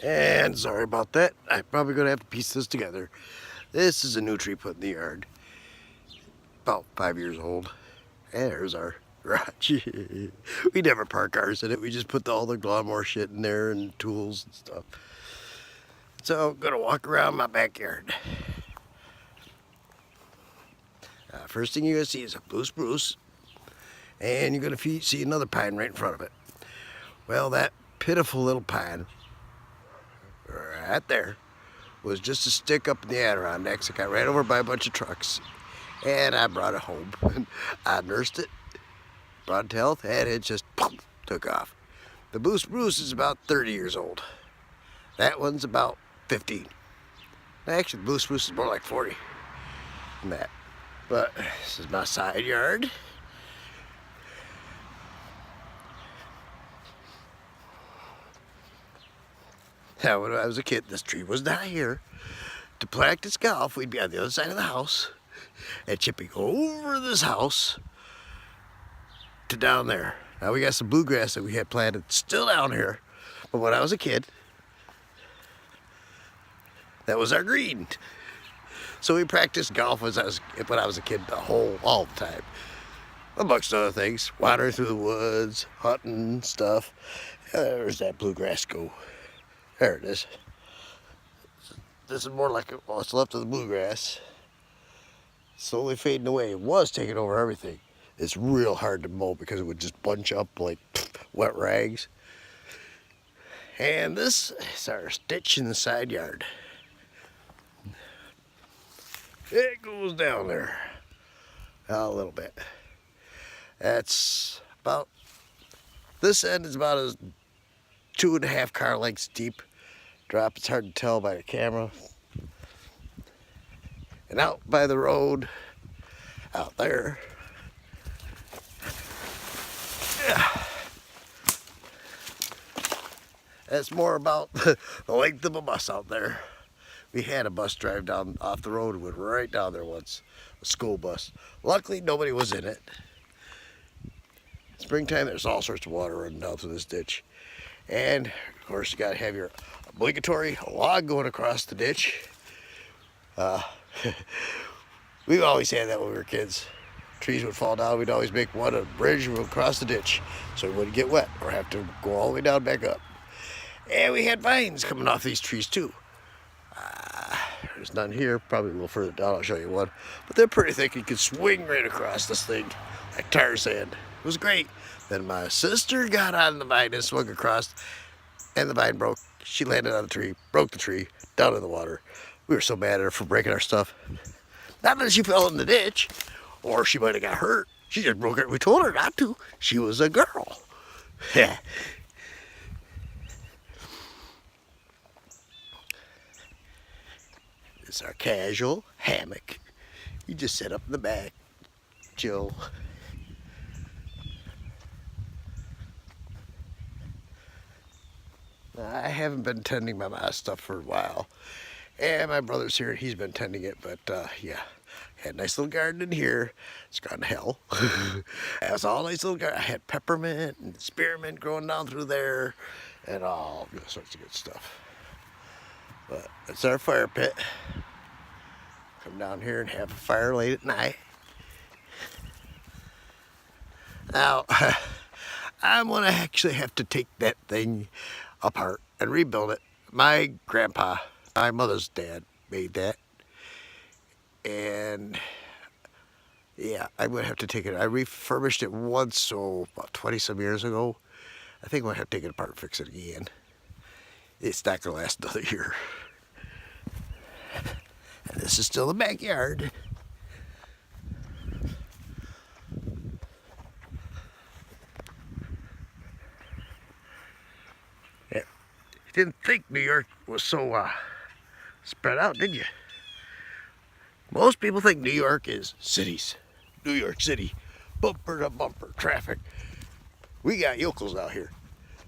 And sorry about that. I'm probably going to have to piece this together. This is a new tree put in the yard. About 5 years old. And there's our garage. We never park cars in it. We just put all the lawnmower shit in there and tools and stuff. So I'm going to walk around my backyard. First thing you're going to see is a blue spruce. And you're going to see another pine right in front of it. Well, that pitiful little pine right there was just a stick up in the Adirondacks. It got ran over by a bunch of trucks. And I brought it home. I nursed it, brought it to health, and it just took off. The blue spruce is about 30 years old. That one's about 15. Actually, the blue spruce is more like 40 than that. But this is my side yard. Now, when I was a kid, this tree was not here. To practice golf, we'd be on the other side of the house and chipping over this house to down there. Now, we got some bluegrass that we had planted still down here. But when I was a kid, that was our green. So we practiced golf when I was a kid all the time. Amongst other things, wandering through the woods, hunting, stuff. There's that bluegrass go. There it is. This is more like what's left of the bluegrass. Slowly fading away. It was taking over everything. It's real hard to mow because it would just bunch up like wet rags. And this is our stitch in the side yard. It goes down there a little bit. That's about, this end is about as 2.5 car lengths deep. Drop, it's hard to tell by the camera. And out by the road, out there, that's more about the length of a bus out there. We had a bus drive down off the road and went right down there once, a school bus. Luckily, nobody was in it. Springtime, there's all sorts of water running down through this ditch. And, of course, you got to have your obligatory log going across the ditch. We've always had that when we were kids. Trees would fall down, we'd always make one a bridge and we'd cross the ditch so we wouldn't get wet or have to go all the way down back up. And we had vines coming off these trees too. There's none here, probably a little further down, I'll show you one. But they're pretty thick, you could swing right across this thing like Tarzan. It was great. Then my sister got on the vine and swung across, and the vine broke. She landed on the tree, broke the tree, down in the water. We were so mad at her for breaking our stuff. Not that she fell in the ditch, or she might have got hurt. She just broke it. We told her not to. She was a girl. It's our casual hammock. You just sit up in the back, chill. I haven't been tending my mom's stuff for a while. And my brother's here, he's been tending it, but yeah. Had a nice little garden in here. It's gone to hell. It was all nice little garden. I had peppermint and spearmint growing down through there and all sorts of good stuff. But it's our fire pit. Come down here and have a fire late at night. Now, I'm gonna actually have to take that thing apart and rebuild it. My grandpa, my mother's dad, made that. And yeah, I'm gonna have to take it. I refurbished it once, so about 20 some years ago. I think I'm gonna have to take it apart and fix it again. It's not gonna last another year. And this is still the backyard. Yeah. You didn't think New York was so spread out, did you? Most people think New York is cities. New York City, bumper to bumper traffic. We got yokels out here.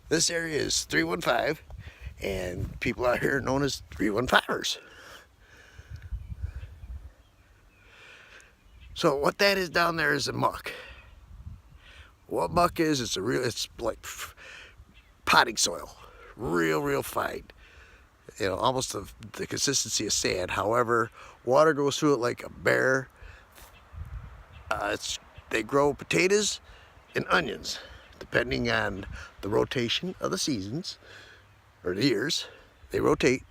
This area is 315, and people out here are known as 315ers. So what that is down there is a muck. What muck is, it's like potting soil. Real fine. you know, almost the consistency of sand. However, water goes through it like a bear. They grow potatoes and onions, depending on the rotation of the seasons or the years. They rotate.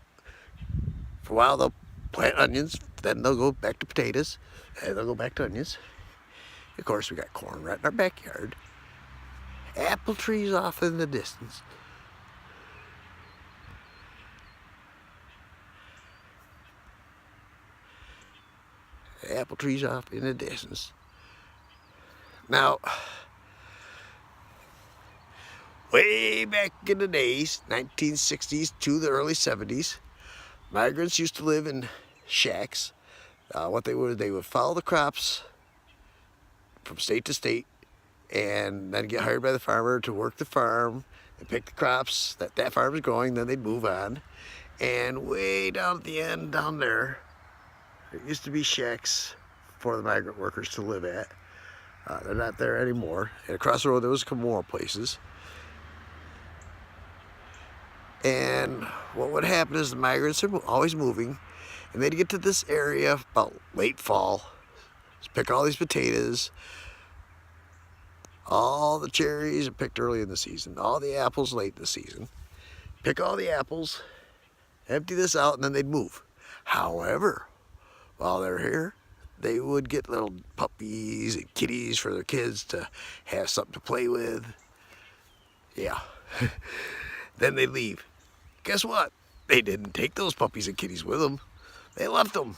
For a while they'll plant onions, then they'll go back to potatoes, and they'll go back to onions. Of course, we got corn right in our backyard. Apple trees off in the distance. Apple trees off in the distance. Now, way back in the days, 1960s to the early 70s, migrants used to live in shacks. What they would follow the crops from state to state, and then get hired by the farmer to work the farm and pick the crops that farm is growing. Then they'd move on, and way down at the end, down there used to be shacks for the migrant workers to live at. They're not there anymore. And across the road there was a couple more places. And what would happen is the migrants are always moving, and they'd get to this area about late fall, pick all these potatoes, all the cherries are picked early in the season, all the apples late in the season, pick all the apples, empty this out, and then they'd move. However, while they're here, they would get little puppies and kitties for their kids to have something to play with. Yeah. Then they leave. Guess what? They didn't take those puppies and kitties with them. They left them.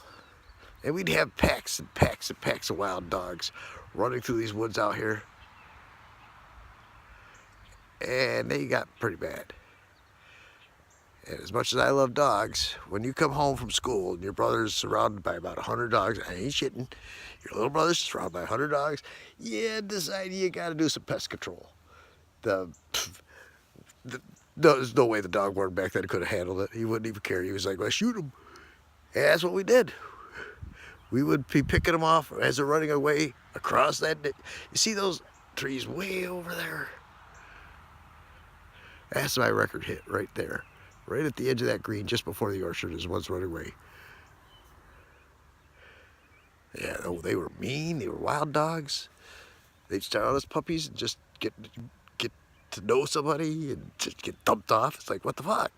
And we'd have packs and packs and packs of wild dogs running through these woods out here. And they got pretty bad. And as much as I love dogs, when you come home from school and your brother's surrounded by about 100 dogs, I ain't shitting, your little brother's surrounded by 100 dogs, yeah, decide you gotta do some pest control. There's no way the dog warden back then could have handled it. He wouldn't even care. He was like, well, shoot them. And that's what we did. We would be picking them off as they're running away across that. You see those trees way over there? That's my record hit right there. Right at the edge of that green, just before the orchard, is one's running away. Yeah, they were mean. They were wild dogs. They'd start out as puppies and just get to know somebody and just get dumped off. It's like, what the fuck?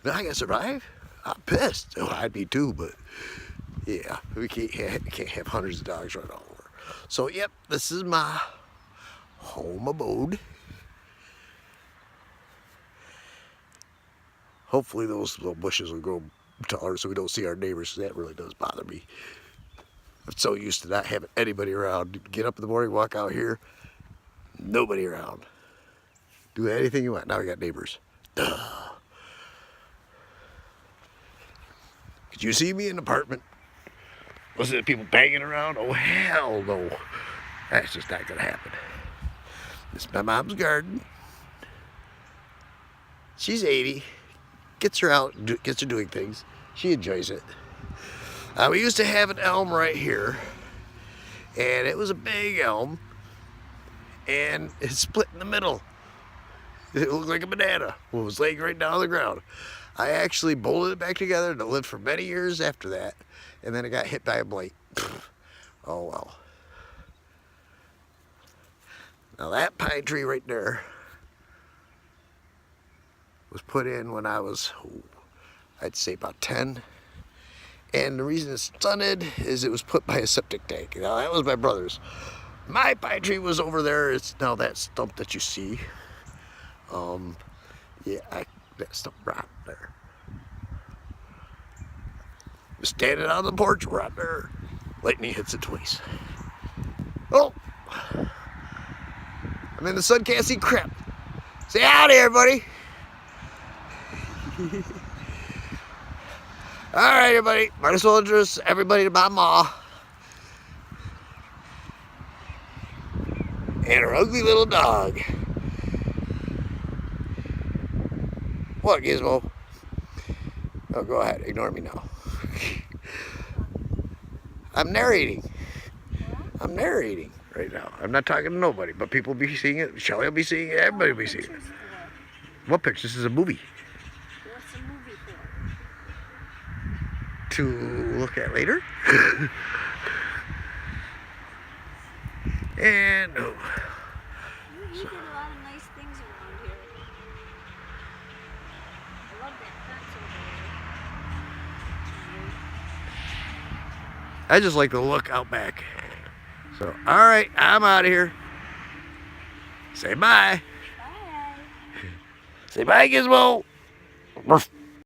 Now I gotta survive? I'm pissed. Oh, I'd be too, but yeah, we can't have hundreds of dogs running all over. So, yep, this is my home abode. Hopefully those little bushes will grow taller so we don't see our neighbors, because that really does bother me. I'm so used to not having anybody around. Get up in the morning, walk out here, nobody around. Do anything you want. Now we got neighbors. Duh. Could you see me in an apartment? Listen to people banging around? Oh, hell no. That's just not going to happen. This is my mom's garden. She's 80. Gets her out, gets her doing things. She enjoys it. We used to have an elm right here, and it was a big elm, and it split in the middle. It looked like a banana. Well, it was laying right down on the ground. I actually bolted it back together, and it lived for many years after that, and then it got hit by a blight. Oh well. Now that pine tree right there was put in when I was, I'd say about 10. And the reason it's stunted is it was put by a septic tank. Now that was my brother's. My pine tree was over there. It's now that stump that you see. Yeah, that stump right there. Was standing on the porch right there. Lightning hits it twice. Oh! I mean, the sun can't see crap. Say howdy, everybody. Alright, everybody. Might as well introduce everybody to my ma. And her ugly little dog. What, Gizmo? Oh, go ahead. Ignore me now. I'm narrating. I'm narrating right now. I'm not talking to nobody, but people will be seeing it. Shelly will be seeing it. Everybody will be seeing it. What picture? This is a movie. What's the movie to look at later. And You did a lot of nice things around here. I love that fence over there. I just like the look out back. So, all right, I'm out of here. Say bye. Bye. Say bye, Gizmo.